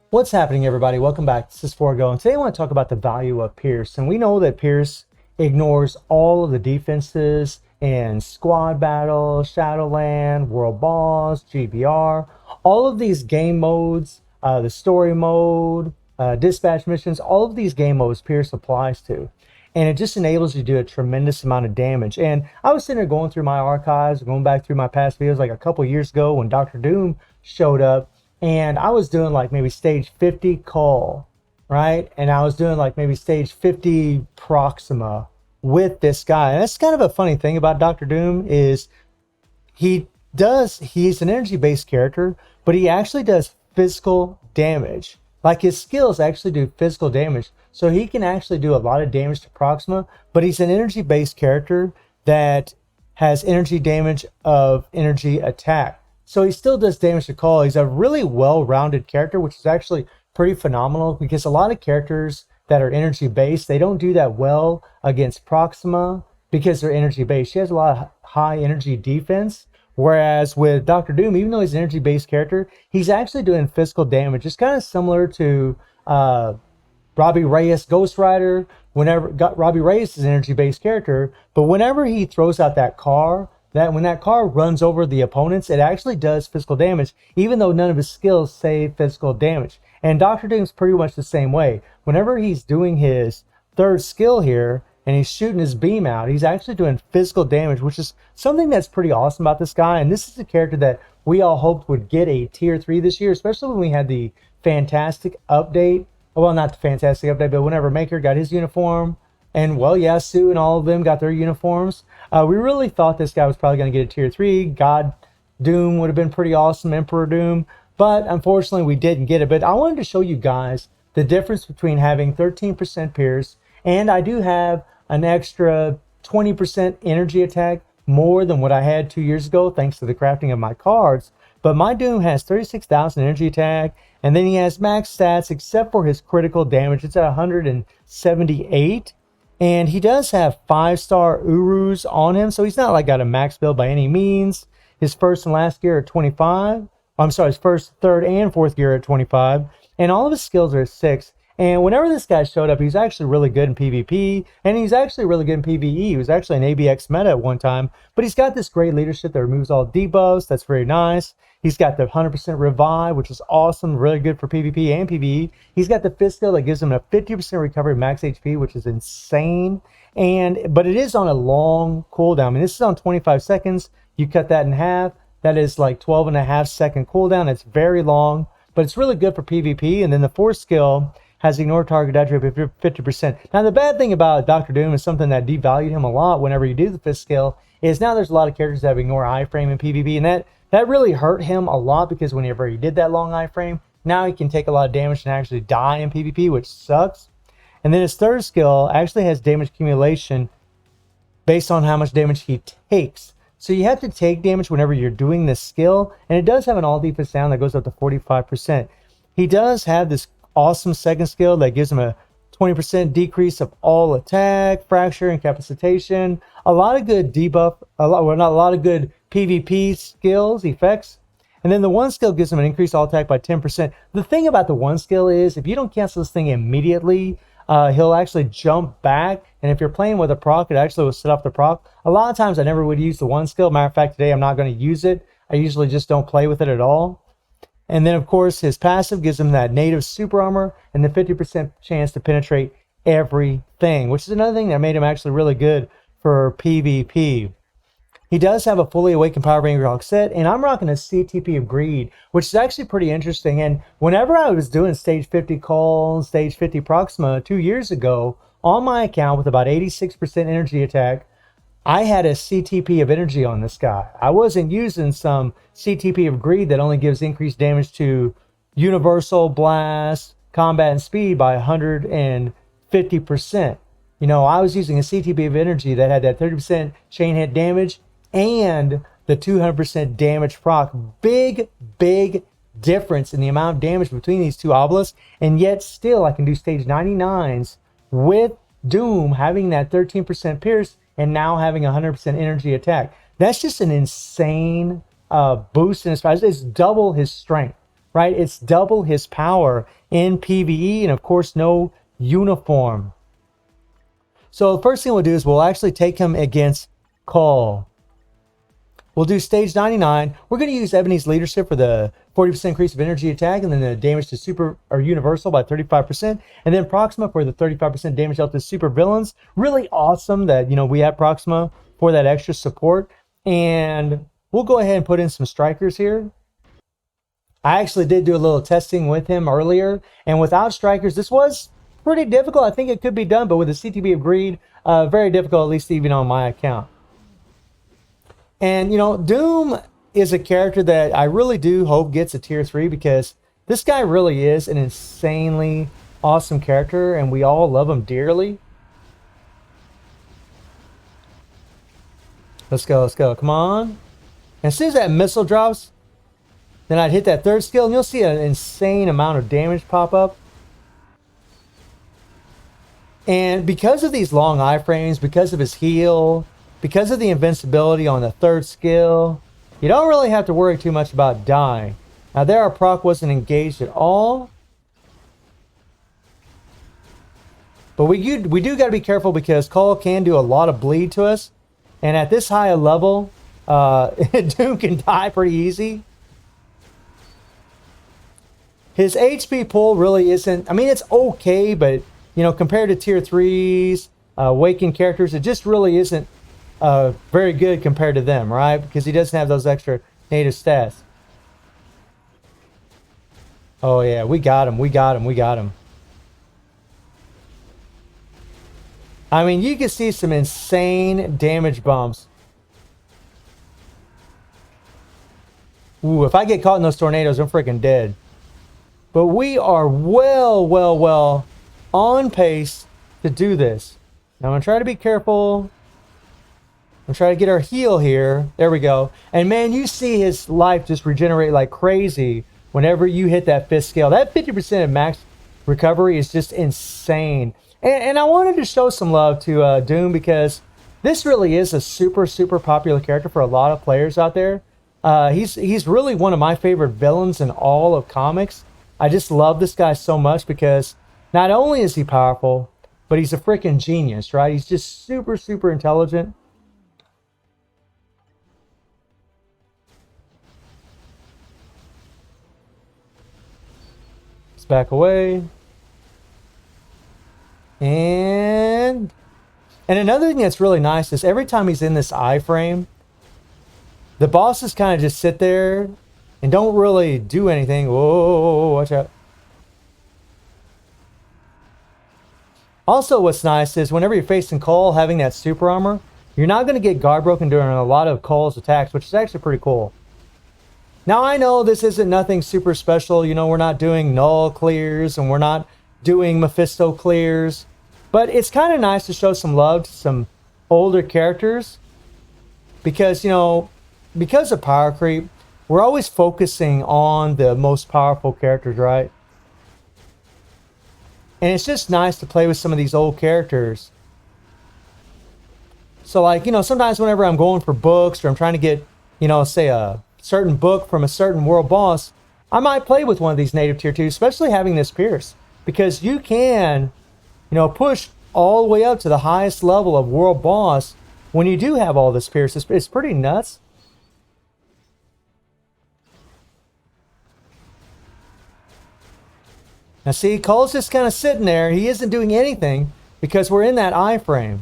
What's happening, everybody? Welcome back. This is Forgo, and today I want to talk about the value of Pierce. And we know that Pierce ignores all of the defenses in Squad Battle, Shadowland, World Boss, GBR, all of these game modes, the story mode, dispatch missions, all of these game modes Pierce applies to. And it just enables you to do a tremendous amount of damage. And I was sitting there going through my archives, going back through my past videos like a couple years ago when Dr. Doom showed up, and I was doing like maybe stage 50 call, right? And I was doing like maybe stage 50 Proxima with this guy. And that's kind of a funny thing about Dr. Doom is he's an energy based character, but he actually does physical damage. Like his skills actually do physical damage. So he can actually do a lot of damage to Proxima, but he's an energy based character that has energy damage of energy attack. So he still does damage to call. He's a really well-rounded character, which is actually pretty phenomenal because a lot of characters that are energy based, they don't do that well against Proxima because they're energy based. She has a lot of high energy defense. Whereas with Dr. Doom, even though he's an energy based character, he's actually doing physical damage. It's kind of similar to Robbie Reyes Ghost Rider. Robbie Reyes is an energy based character, but whenever he throws out that car, that when that car runs over the opponents, it actually does physical damage, even though none of his skills say physical damage. And Dr. Doom's pretty much the same way. Whenever he's doing his third skill here and he's shooting his beam out, he's actually doing physical damage, which is something that's pretty awesome about this guy. And this is a character that we all hoped would get a tier 3 this year, especially when we had the fantastic update. Well, not the fantastic update, but whenever Maker got his uniform, and well, yeah, Sue and all of them got their uniforms. We really thought this guy was probably going to get a tier 3. God Doom would have been pretty awesome, Emperor Doom. But unfortunately, we didn't get it. But I wanted to show you guys the difference between having 13% Pierce, and I do have an extra 20% energy attack, more than what I had 2 years ago, thanks to the crafting of my cards. But my Doom has 36,000 energy attack, and then he has max stats except for his critical damage. It's at 178. And he does have 5-star Urus on him, so he's not like got a max build by any means. His first and last gear are 25. I'm sorry, his first, third, and fourth gear are 25. And all of his skills are at 6. And whenever this guy showed up, he was actually really good in PvP, and he's actually really good in PvE. He was actually an ABX meta at one time, but he's got this great leadership that removes all debuffs. That's very nice. He's got the 100% revive, which is awesome, really good for PvP and PvE. He's got the fifth skill that gives him a 50% recovery max HP, which is insane. But it is on a long cooldown. I mean, this is on 25 seconds. You cut that in half. That is like 12.5-second cooldown. It's very long, but it's really good for PvP. And then the fourth skill has ignore target attribute 50%. Now, the bad thing about Dr. Doom is something that devalued him a lot whenever you do the fifth skill is now there's a lot of characters that have ignore iframe in PvP, and that really hurt him a lot because whenever he did that long iframe, now he can take a lot of damage and actually die in PvP, which sucks. And then his third skill actually has damage accumulation based on how much damage he takes. So you have to take damage whenever you're doing this skill, and it does have an all defense down that goes up to 45%. He does have this awesome second skill that gives him a 20% decrease of all attack, fracture, incapacitation. A lot of good debuff, not a lot of good PvP skills, effects. And then the one skill gives him an increased all attack by 10%. The thing about the one skill is if you don't cancel this thing immediately, he'll actually jump back. And if you're playing with a proc, it actually will set off the proc. A lot of times I never would use the one skill. Matter of fact, today I'm not going to use it. I usually just don't play with it at all. And then, of course, his passive gives him that native super armor and the 50% chance to penetrate everything, which is another thing that made him actually really good for PvP. He does have a fully awakened Power Ranger set, and I'm rocking a CTP of Greed, which is actually pretty interesting. And whenever I was doing stage 50 call, stage 50 Proxima 2 years ago, on my account with about 86% energy attack, I had a CTP of energy on this guy. I wasn't using some CTP of Greed that only gives increased damage to Universal, Blast, Combat, and Speed by 150%. You know, I was using a CTP of energy that had that 30% chain hit damage and the 200% damage proc. Big difference in the amount of damage between these two obelisks, and yet still I can do stage 99's with Doom having that 13% pierce and now having 100% energy attack. That's just an insane boost in his price. It's double his strength, right? It's double his power in PvE, and of course, no uniform. So the first thing we'll do is we'll actually take him against Call. We'll do stage 99. We're going to use Ebony's leadership for the 40% increase of energy attack, and then the damage to super or universal by 35%, and then Proxima for the 35% damage dealt to super villains. Really awesome that, you know, we have Proxima for that extra support. And we'll go ahead and put in some strikers here. I actually did do a little testing with him earlier, and without strikers, this was pretty difficult. I think it could be done, but with the CTB of Greed, very difficult, at least even on my account. And, you know, Doom is a character that I really do hope gets a tier 3, because this guy really is an insanely awesome character, and we all love him dearly. Let's go, let's go. Come on. And as soon as that missile drops, then I'd hit that third skill, and you'll see an insane amount of damage pop up. And because of these long iframes, because of his heal, because of the invincibility on the third skill, you don't really have to worry too much about dying. Now there our proc wasn't engaged at all. But we do got to be careful, because Call can do a lot of bleed to us. And at this high a level, Doom can die pretty easy. His HP pull really isn't, I mean, it's okay, but, you know, compared to tier 3s, Awakened characters, it just really isn't very good compared to them, right? Because he doesn't have those extra native stats. Oh yeah, we got him, we got him, we got him. I mean, you can see some insane damage bumps. Ooh, if I get caught in those tornadoes, I'm freaking dead. But we are well on pace to do this. Now I'm going to try to be careful. I'm trying to get our heal here. There we go. And man, you see his life just regenerate like crazy whenever you hit that 5th scale. That 50% of max recovery is just insane. And I wanted to show some love to Doom, because this really is a super popular character for a lot of players out there. He's really one of my favorite villains in all of comics. I just love this guy so much, because not only is he powerful, but he's a freaking genius, right? He's just super intelligent. Let's back away. And another thing that's really nice is every time he's in this iframe, the bosses kind of just sit there and don't really do anything. Whoa, watch out. Also, what's nice is whenever you're facing Cole, having that super armor, you're not going to get guard broken during a lot of Cole's attacks, which is actually pretty cool. Now, I know this isn't nothing super special. You know, we're not doing null clears, and we're not doing Mephisto clears, but it's kind of nice to show some love to some older characters, because, you know, because of power creep, we're always focusing on the most powerful characters, right? And it's just nice to play with some of these old characters. So, like, you know, sometimes whenever I'm going for books, or I'm trying to get, you know, say a certain book from a certain world boss, I might play with one of these native tier 2s, especially having this Pierce. Because you can, you know, push all the way up to the highest level of world boss when you do have all this Pierce. It's pretty nuts. Now see, Cole's just kind of sitting there. He isn't doing anything because we're in that iframe.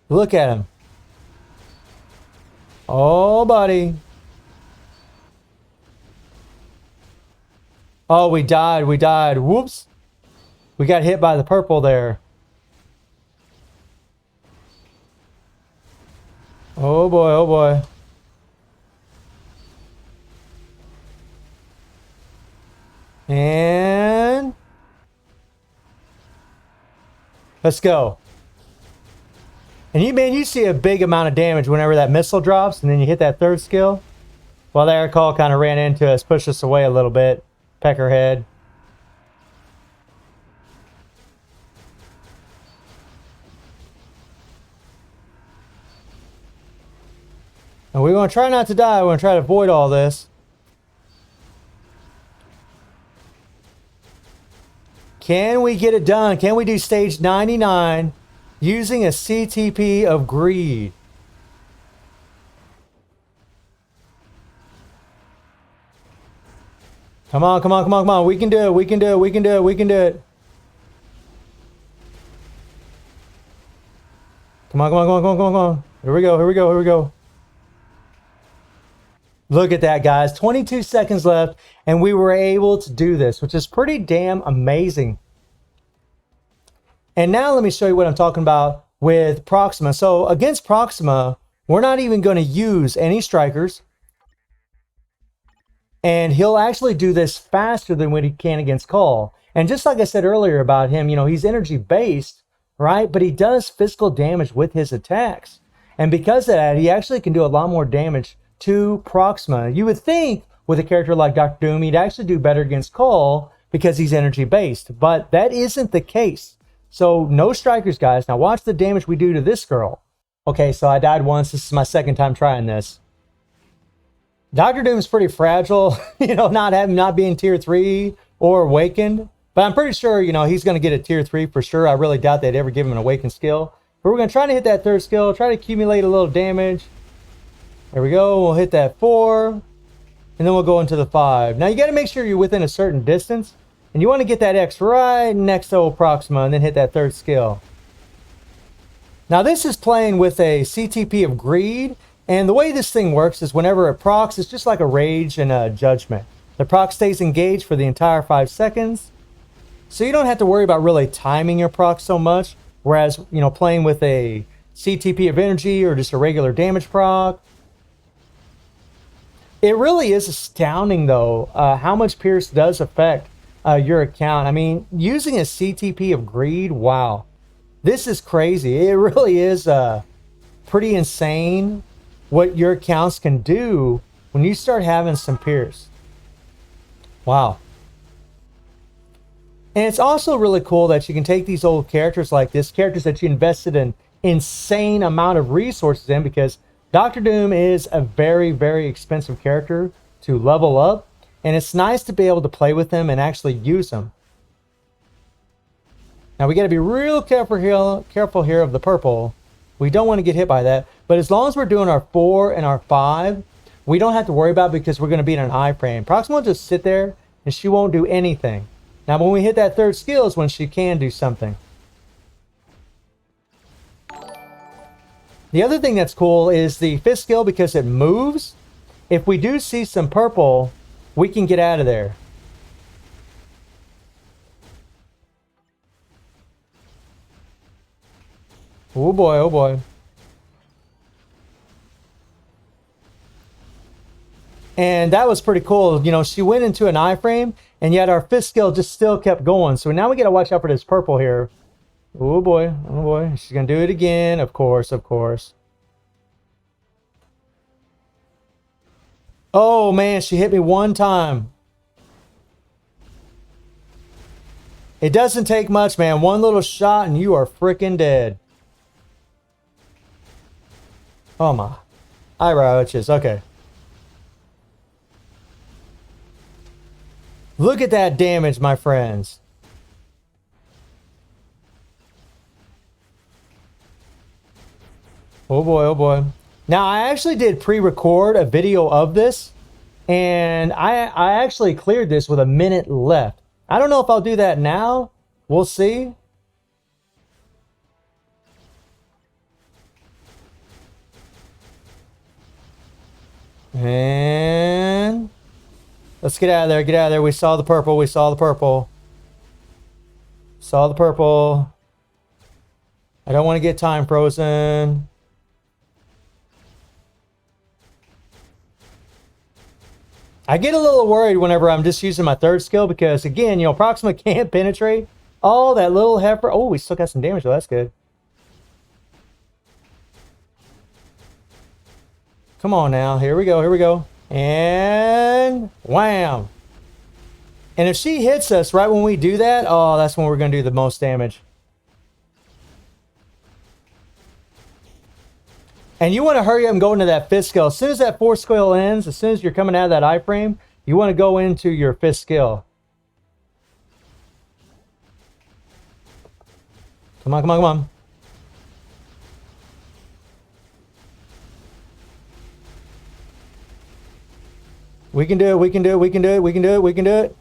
Look at him. Oh, buddy. Oh, we died. We died. Whoops. We got hit by the purple there. Oh, boy. Oh, boy. And let's go. And you see a big amount of damage whenever that missile drops, and then you hit that third skill. Well, there, Call kind of ran into us, pushed us away a little bit. Peckerhead. And we're going to try not to die. We're going to try to avoid all this. Can we get it done? Can we do stage 99 using a CTP of greed? Come on, come on, come on, come on. We can do it. We can do it. We can do it. We can do it. Come on, come on, come on, come on, come on, come on. Here we go. Here we go. Here we go. Look at that, guys. 22 seconds left, and we were able to do this, which is pretty damn amazing. And now let me show you what I'm talking about with Proxima. So against Proxima, we're not even going to use any strikers. And he'll actually do this faster than what he can against Call. And just like I said earlier about him, you know, he's energy based, right? But he does physical damage with his attacks. And because of that, he actually can do a lot more damage to Proxima. You would think with a character like Dr. Doom, he'd actually do better against Call because he's energy based. But that isn't the case. So no strikers, guys. Now watch the damage we do to this girl. Okay, so I died once. This is my second time trying this. Dr. Doom's pretty fragile, you know, not being tier 3 or awakened. But I'm pretty sure, you know, he's going to get a tier 3 for sure. I really doubt they'd ever give him an awakened skill. But we're going to try to hit that third skill, try to accumulate a little damage. There we go. We'll hit that 4. And then we'll go into the 5. Now, you got to make sure you're within a certain distance. And you want to get that X right next to old Proxima and then hit that third skill. Now, this is playing with a CTP of Greed. And the way this thing works is whenever it procs, it's just like a Rage and a Judgment. The proc stays engaged for the entire 5 seconds. So you don't have to worry about really timing your proc so much. Whereas, you know, playing with a CTP of Energy or just a regular damage proc. It really is astounding, though, how much Pierce does affect your account. I mean, using a CTP of Greed, wow. This is crazy. It really is pretty insane what your accounts can do when you start having some Pierce. Wow. And it's also really cool that you can take these old characters like this, characters that you invested an insane amount of resources in, because Dr. Doom is a very, very expensive character to level up, and it's nice to be able to play with him and actually use him. Now we got to be real careful here of the purple. We don't want to get hit by that, but as long as we're doing our 4 and our 5, we don't have to worry about it because we're going to be in an iframe. Proxima will just sit there and she won't do anything. Now when we hit that third skill is when she can do something. The other thing that's cool is the 5th skill, because it moves. If we do see some purple, we can get out of there. Oh boy, oh boy. And that was pretty cool. You know, she went into an iframe, and yet our 5th skill just still kept going. So now we got to watch out for this purple here. Oh boy, oh boy. She's going to do it again. Of course, of course. Oh man, she hit me one time. It doesn't take much, man. One little shot and you are freaking dead. Oh my. Eyebrow itches. Okay. Look at that damage, my friends. Oh boy, oh boy. Now, I actually did pre-record a video of this, and I actually cleared this with a minute left. I don't know if I'll do that now. We'll see. And let's get out of there. Get out of there. We saw the purple. We saw the purple. Saw the purple. I don't want to get time frozen. I get a little worried whenever I'm just using my 3rd skill because, again, you know, Proxima can't penetrate. Oh, that little heifer. Oh, we still got some damage, though. That's good. Come on now. Here we go. Here we go. And wham. And if she hits us right when we do that, oh, that's when we're going to do the most damage. And you want to hurry up and go into that fifth skill. As soon as that fourth skill ends, as soon as you're coming out of that iframe, you want to go into your fifth skill. Come on, come on, come on. We can do it, we can do it, we can do it, we can do it, we can do it.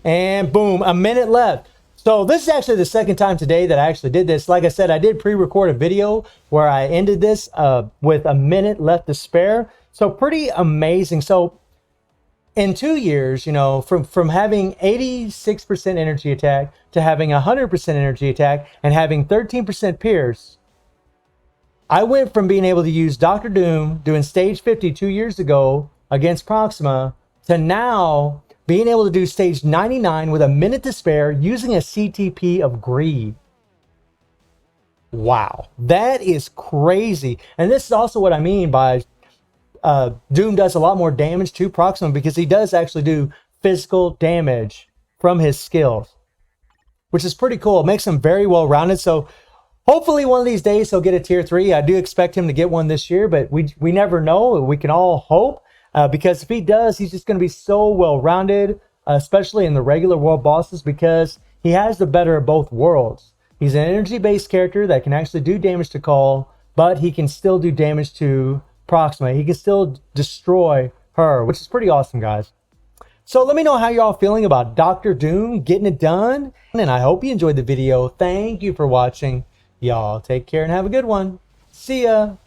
And boom, a minute left. So this is actually the second time today that I actually did this. Like I said, I did pre-record a video where I ended this with a minute left to spare. So pretty amazing. So in 2 years, you know, from having 86% energy attack to having 100% energy attack and having 13% pierce, I went from being able to use Dr. Doom doing stage 50 2 years ago against Proxima to now being able to do stage 99 with a minute to spare using a CTP of Greed. Wow, that is crazy. And this is also what I mean by Doom does a lot more damage to Proxima, because he does actually do physical damage from his skills, which is pretty cool. It makes him very well rounded. So hopefully one of these days he'll get a tier 3. I do expect him to get one this year, but we never know. We can all hope. Because if he does, he's just going to be so well-rounded, especially in the regular world bosses, because he has the better of both worlds. He's an energy-based character that can actually do damage to Call, but he can still do damage to Proxima. He can still destroy her, which is pretty awesome, guys. So let me know how y'all feeling about Dr. Doom getting it done. And I hope you enjoyed the video. Thank you for watching. Y'all take care and have a good one. See ya.